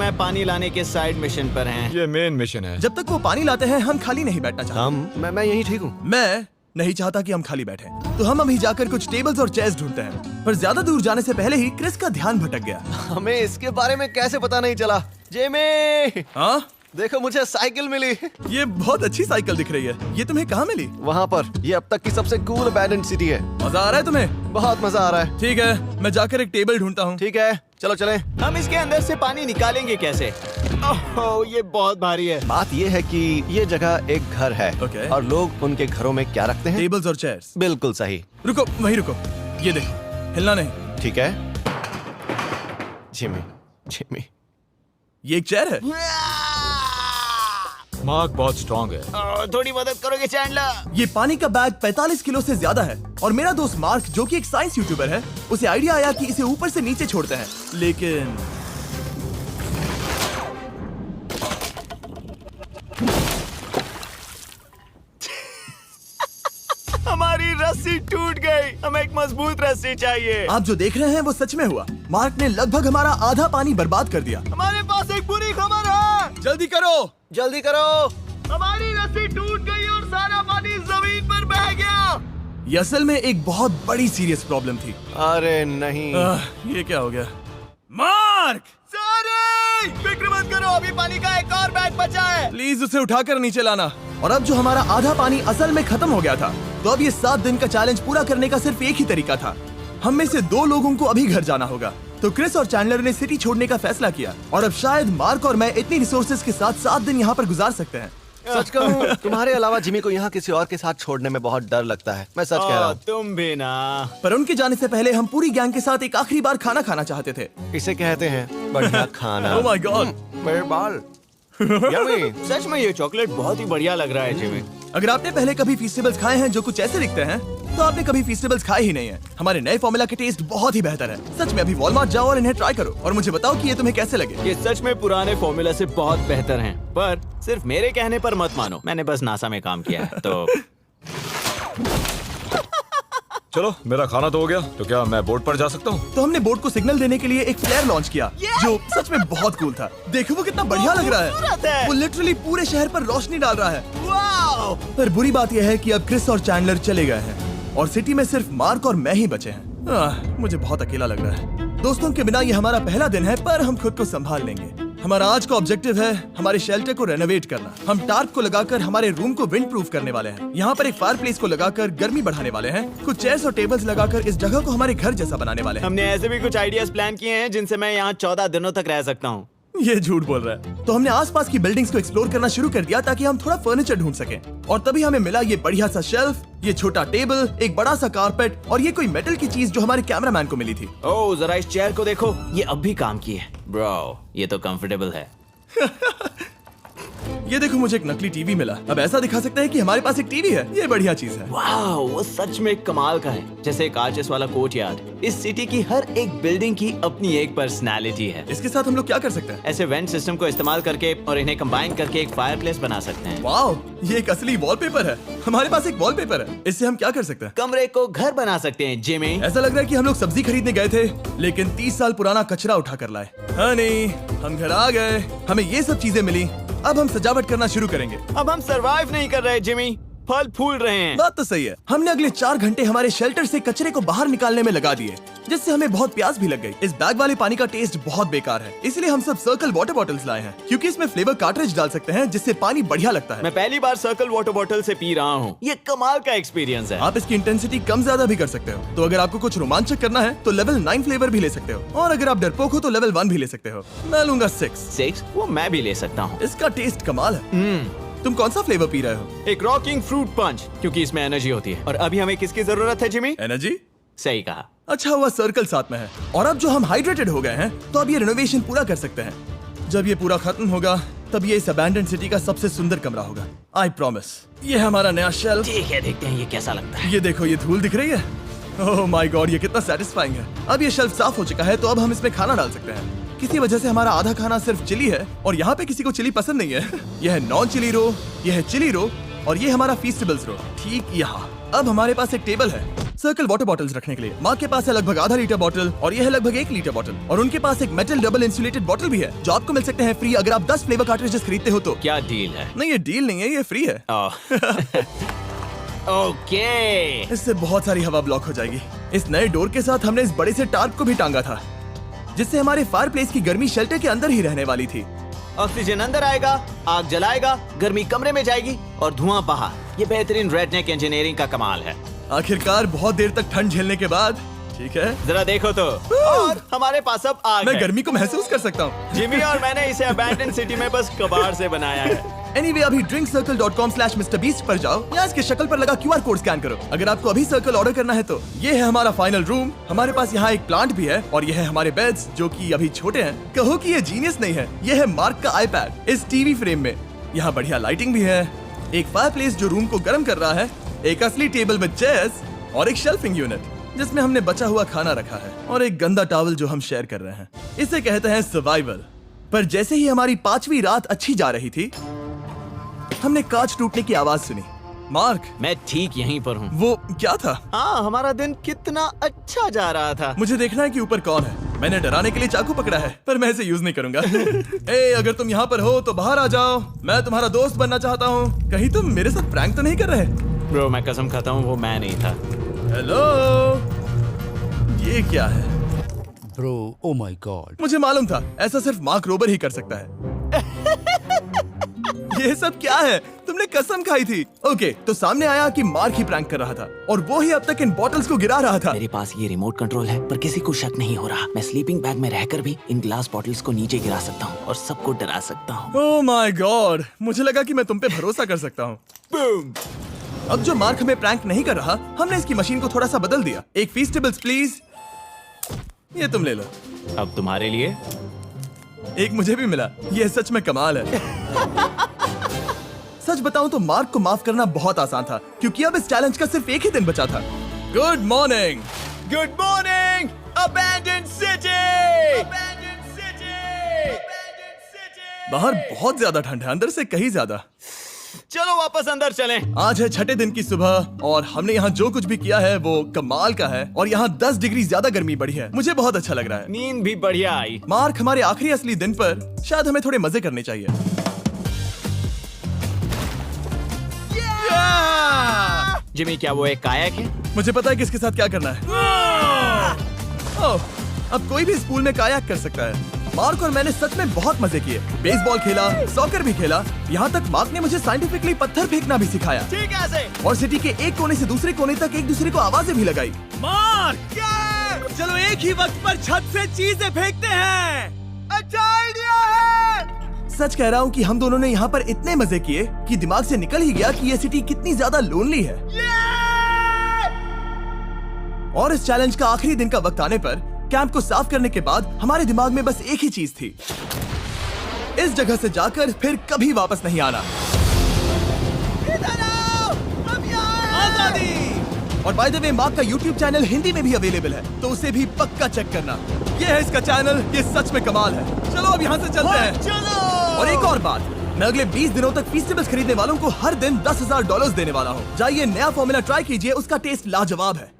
मैं पानी लाने के साइड मिशन पर हैं। ये मेन मिशन है। जब तक वो पानी लाते हैं हम खाली नहीं बैठना चाहते। मैं यहीं ठीक हूँ। मैं नहीं चाहता कि हम खाली बैठे, तो हम अभी जाकर कुछ टेबल्स और चेयर्स ढूंढते हैं। पर ज्यादा दूर जाने से पहले ही क्रिस का ध्यान भटक गया। हमें इसके बारे में कैसे पता नहीं चला? जेमी, हाँ, देखो मुझे साइकिल मिली। ये बहुत अच्छी साइकिल दिख रही है। ये तुम्हें कहाँ मिली? वहाँ पर। ये अब तक की सबसे कूल अबैंडन्ड सिटी है। मजा आ रहा है तुम्हें? बहुत मजा आ रहा है। ठीक है, मैं जाकर एक टेबल ढूंढता हूँ। ठीक है, चलो चलें। हम इसके अंदर से पानी निकालेंगे कैसे? ओह, ये बहुत भारी है। बात ये है कि ये जगह एक घर है। Okay. और लोग उनके घरों में क्या रखते हैं? टेबल्स और चेयर्स। बिल्कुल सही। रुको, वहीं रुको। ये देखो, हिलना नहीं। ठीक है। जिमी, जिमी, ये एक चेयर है। मार्क बहुत स्ट्रांग है। थोड़ी मदद करोगे चैंडलर? ये पानी का बैग 45 किलो से ज्यादा है और मेरा दोस्त मार्क, जो कि एक साइंस यूट्यूबर है, उसे आइडिया आया कि इसे ऊपर से नीचे छोड़ते हैं। लेकिन हमारी रस्सी टूट गई। हमें एक मजबूत रस्सी चाहिए। आप जो देख रहे हैं वो सच में हुआ। मार्क ने लगभग हमारा आधा पानी बर्बाद कर दिया। हमारे पास एक बुरी खबर है। जल्दी करो। जल्दी करो। हमारी रस्सी टूट गई और सारा पानी जमीन पर बह गया। ये असल में एक बहुत बड़ी सीरियस प्रॉब्लम थी। अरे नहीं। ये क्या हो गया? मार्क, सॉरी, फिक्र मत करो, अभी पानी का एक और बैग बचा है। प्लीज उसे उठाकर नीचे लाना। और अब जो हमारा आधा पानी असल में खत्म हो गया था, तो अब ये 7 दिन का चैलेंज पूरा करने का सिर्फ एक ही तरीका था। हम में से 2 लोगों को अभी घर जाना होगा। तो क्रिस और चैंडलर ने सिटी छोड़ने का फैसला किया और अब शायद मार्क और मैं इतनी रिसोर्सेज के साथ 7 दिन यहाँ पर गुजार सकते हैं। सच कहूँ, तुम्हारे अलावा जिमी को यहाँ किसी और के साथ छोड़ने में बहुत डर लगता है। मैं सच कह रहा हूँ। तुम भी ना। पर उनके जाने से पहले हम पूरी गैंग के साथ एक आखिरी बार खाना खाना चाहते थे। इसे कहते हैं बढ़िया खाना। ओह माय गॉड, मेरे बाल। यम्मी। सच में ये चॉकलेट बहुत ही बढ़िया लग रहा है जिमी। अगर आपने पहले कभी फीस्टेबल्स खाए हैं जो कुछ ऐसे दिखते हैं, तो आपने कभी फीस्टेबल्स खाए ही नहीं है। हमारे नए फॉर्मूला के टेस्ट बहुत ही बेहतर है। सच में अभी वॉलमार्ट जाओ और इन्हें ट्राई करो और मुझे बताओ कि ये तुम्हें कैसे लगे। ये सच में पुराने फॉर्मूला से बहुत बेहतर हैं, पर सिर्फ मेरे कहने पर मत मानो। मैंने बस नासा में काम किया है तो। चलो, मेरा खाना तो हो गया, तो क्या मैं बोट पर जा सकता हूँ? तो हमने बोट को सिग्नल देने के लिए एक फ्लेयर लॉन्च किया, जो सच में बहुत कूल था। देखो वो कितना बढ़िया लग रहा खूबसूरत है। है। वो लिटरली पूरे शहर पर रोशनी डाल रहा है। वाओ! पर बुरी बात यह है कि अब क्रिस और चैंडलर चले गए हैं और सिटी में सिर्फ मार्क और मैं ही बचे हैं। मुझे बहुत अकेला लग रहा है। दोस्तों के बिना ये हमारा पहला दिन है, पर हम खुद को संभाल लेंगे। हमारा आज का ऑब्जेक्टिव है हमारे शेल्टर को रेनोवेट करना। हम टार्प को लगाकर हमारे रूम को विंड प्रूफ करने वाले हैं। यहाँ पर एक फायर प्लेस को लगाकर गर्मी बढ़ाने वाले हैं। कुछ चेयर्स और टेबल्स लगाकर इस जगह को हमारे घर जैसा बनाने वाले हैं। हमने ऐसे भी कुछ आइडियाज प्लान किए हैं जिनसे मैं यहाँ 14 दिनों तक रह सकता हूँ। ये झूठ बोल रहा है। तो हमने आसपास की बिल्डिंग्स को एक्सप्लोर करना शुरू कर दिया ताकि हम थोड़ा फर्नीचर ढूंढ सकें। और तभी हमें मिला ये बढ़िया सा शेल्फ, ये छोटा टेबल, एक बड़ा सा कारपेट और ये कोई मेटल की चीज जो हमारे कैमरामैन को मिली थी। ओह, जरा इस चेयर को देखो, ये अब भी काम की है। ब्रो, ये तो कंफर्टेबल है। ये देखो, मुझे एक नकली टीवी मिला। अब ऐसा दिखा सकते हैं कि हमारे पास एक टीवी है। ये बढ़िया चीज है। वाओ, वो सच में कमाल का है। जैसे एक आर्चेस वाला कोर्टयार्ड। इस सिटी की हर एक बिल्डिंग की अपनी एक पर्सनालिटी है। इसके साथ हम लोग क्या कर सकते हैं? ऐसे वेंट सिस्टम को इस्तेमाल करके और इन्हें कंबाइन करके एक फायरप्लेस बना सकते हैं। वाओ, ये एक असली वॉलपेपर है। हमारे पास एक वॉलपेपर है। इससे हम क्या कर सकते हैं? कमरे को घर बना सकते हैं जिमी। ऐसा लग रहा है कि हम लोग सब्जी खरीदने गए थे, लेकिन 30 साल पुराना कचरा उठा कर लाए। हाँ नहीं, हम घर आ गए, हमें ये सब चीजें मिली। अब हम सजावट करना शुरू करेंगे। अब हम सरवाइव नहीं कर रहे जिमी, फल फूल रहे हैं। बात तो सही है। हमने अगले 4 घंटे हमारे शेल्टर से कचरे को बाहर निकालने में लगा दिए, जिससे हमें बहुत प्यास भी लग गई। इस बैग वाले पानी का टेस्ट बहुत बेकार है, इसलिए हम सब सर्कल वाटर बॉटल्स लाए हैं, क्योंकि इसमें फ्लेवर कार्ट्रिज डाल सकते हैं, जिससे पानी बढ़िया लगता है। मैं पहली बार सर्कल वाटर बॉटल से पी रहा हूँ। ये कमाल का एक्सपीरियंस है। आप इसकी इंटेंसिटी कम ज्यादा भी कर सकते हो। तो अगर आपको कुछ रोमांचक करना है तो लेवल 9 फ्लेवर भी ले सकते हो, और अगर आप डरपोक हो तो लेवल 1 भी ले सकते हो। मैं लूंगा 6। वो मैं भी ले सकता हूँ। इसका टेस्ट कमाल है। तुम कौन सा फ्लेवर पी रहे हो? एक रॉकिंग फ्रूट पंच, क्योंकि इसमें एनर्जी होती है। और अभी हमें किसकी जरूरत है जिमी? एनर्जी? सही कहा। अच्छा हुआ सर्कल साथ में है। और अब जो हम हाइड्रेटेड हो गए हैं, तो अब ये रिनोवेशन पूरा कर सकते हैं। जब ये पूरा खत्म होगा, तब ये इस अबैंडन्ड सिटी का सबसे सुंदर कमरा होगा। I promise. ये है हमारा नया शेल्फ। ठीक है, देखते हैं ये कैसा लगता है। ये देखो, ये धूल दिख रही है। ओह माय गॉड, ये कितना सेटिस्फाइंग है। अब ये शेल्फ साफ हो चुका है, तो अब हम इसमें खाना डाल सकते हैं। किसी वजह से हमारा आधा खाना सिर्फ चिली है, और यहाँ पे किसी को चिली पसंद नहीं है। यह है नॉन चिली रो, यह है चिली रो, और ये हमारा फीस्टेबल्स रो ठीक यहाँ। अब हमारे पास एक टेबल है, सर्कल वाटर बॉटल्स रखने के लिए। मार्क के पास है लगभग आधा लीटर बॉटल और यह है लगभग 1 लीटर बॉटल। और उनके पास एक मेटल डबल इंसुलेटेड बॉटल भी है जो आपको मिल सकते हैं फ्री अगर आप 10 फ्लेवर कार्ट्रिजेस खरीदते हो तो। क्या डील है? नहीं, ये डील नहीं है, ये फ्री है। ओके। इससे बहुत सारी हवा ब्लॉक हो जाएगी। इस नए डोर के साथ हमने इस बड़े से टार्प को भी टांगा था जिससे हमारे फायर प्लेस की गर्मी शेल्टर के अंदर ही रहने वाली थी। ऑक्सीजन अंदर आएगा, आग जलाएगा, गर्मी कमरे में जाएगी और धुआं बाहर। ये बेहतरीन रेडनेक इंजीनियरिंग का कमाल है। आखिरकार बहुत देर तक ठंड झेलने के बाद, ठीक है, जरा देखो तो। और हमारे पास अब आग मैं है। गर्मी को महसूस कर सकता हूँ। जिमी और मैंने इसे अबैंडन सिटी में बस कबाड़ से बनाया है। Anyway, अभी drinkcircle.com/MrBeast पर जाओ या इसके शक्ल पर लगा QR कोड स्कैन करो। अगर आपको अभी सर्कल ऑर्डर करना है तो ये है हमारा फाइनल रूम। हमारे पास यहाँ एक प्लांट भी है और ये है हमारे बेड्स जो कि अभी छोटे हैं। कहो कि ये जीनियस नहीं है, ये है मार्क का आईपैड इस टीवी फ्रेम में। यहाँ बढ़िया लाइटिंग भी है, एक फायर प्लेस जो रूम को गर्म कर रहा है, एक असली टेबल विद चेयर्स और एक शेल्फिंग यूनिट जिसमें हमने बचा हुआ खाना रखा है और एक गंदा टॉवल जो हम शेयर कर रहे हैं। इसे कहते हैं सर्वाइवल। पर जैसे ही हमारी 5वीं रात अच्छी जा रही थी हमने कांच टूटने की आवाज सुनी। मार्क, मैं ठीक यहीं पर हूँ। वो क्या था? हाँ, हमारा दिन कितना अच्छा जा रहा था। मुझे देखना है कि ऊपर कौन है। मैंने डराने के लिए चाकू पकड़ा है पर मैं इसे यूज नहीं करूंगा। ए, अगर तुम यहाँ पर हो तो बाहर आ जाओ, मैं तुम्हारा दोस्त बनना चाहता हूँ। कहीं तुम मेरे साथ प्रैंक तो नहीं कर रहे? ब्रो, मैं कसम खाता हूँ वो मैं नहीं था। हेलो, ये क्या है? Bro, oh my God. मुझे मालूम था ऐसा सिर्फ मार्क रोबर ही कर सकता है। ये सब क्या है? तुमने कसम खाई थी। ओके, तो सामने आया कि मार्क ही प्रैंक कर रहा था और वो ही अब तक इन बॉटल्स को गिरा रहा था। मेरे पास ये रिमोट कंट्रोल है पर किसी को शक नहीं हो रहा। मैं स्लीपिंग बैग में रहकर भी इन ग्लास बॉटल्स को नीचे गिरा सकता हूँ और सबको डरा सकता हूँ। ओह माय गॉड, मुझे लगा कि मैं तुम पे भरोसा कर सकता हूँ। बूम! अब जो मार्क हमें प्रैंक नहीं कर रहा, हमने इसकी मशीन को थोड़ा सा बदल दिया। एक फीस्टेबल्स प्लीज, ये तुम ले लो। अब तुम्हारे लिए एक मुझे भी मिला। ये सच में कमाल है। सच बताऊं तो मार्क को माफ करना बहुत आसान था क्योंकि अब इस चैलेंज का सिर्फ एक ही दिन बचा था। Good morning, good morning abandoned city. बाहर बहुत ज्यादा ठंड है, अंदर से कहीं ज्यादा। चलो वापस अंदर चलें। आज है 6ठे दिन की सुबह और हमने यहाँ जो कुछ भी किया है वो कमाल का है और यहाँ 10 डिग्री ज्यादा गर्मी बढ़ी है। मुझे बहुत अच्छा लग रहा है। नींद भी बढ़िया आई। मार्क, हमारे आखिरी असली दिन पर शायद हमें थोड़े मजे करने चाहिए। जिमी, क्या वो एक कायाक है? मुझे पता है किसके साथ क्या करना है। ओह, अब कोई भी इस पूल में कायाक कर सकता है। मार्क और मैंने सच में बहुत मजे किए। बेसबॉल खेला, सॉकर भी खेला, यहाँ तक मार्क ने मुझे साइंटिफिकली पत्थर फेंकना भी सिखाया। ठीक है ऐसे। और सिटी के एक कोने से दूसरे कोने तक एक दूसरे को आवाजें भी लगाई। मार्क, चलो एक ही वक्त पर छत से चीजें फेंकते हैं। अच्छा आइडिया है। सच कह रहा हूँ कि हम दोनों ने यहाँ पर इतने मजे किए कि दिमाग से निकल ही गया कि ये सिटी कितनी ज्यादा लोनली है। और इस चैलेंज का आखिरी दिन का वक्त आने पर कैंप को साफ करने के बाद हमारे दिमाग में बस एक ही चीज थी, इस जगह से जाकर फिर कभी वापस नहीं आना। आजादी! और बाय द वे, मार्क का YouTube चैनल हिंदी में भी अवेलेबल है तो उसे भी पक्का चेक करना। ये है इसका चैनल, ये सच में कमाल है। चलो अब यहाँ से चलते हैं। चलो। और एक और बात, मैं अगले 20 दिनों तक फीस्टेबल्स खरीदने वालों को हर दिन $10,000 देने वाला हूँ। जाइए, नया फॉर्मूला ट्राई कीजिए, उसका टेस्ट लाजवाब है।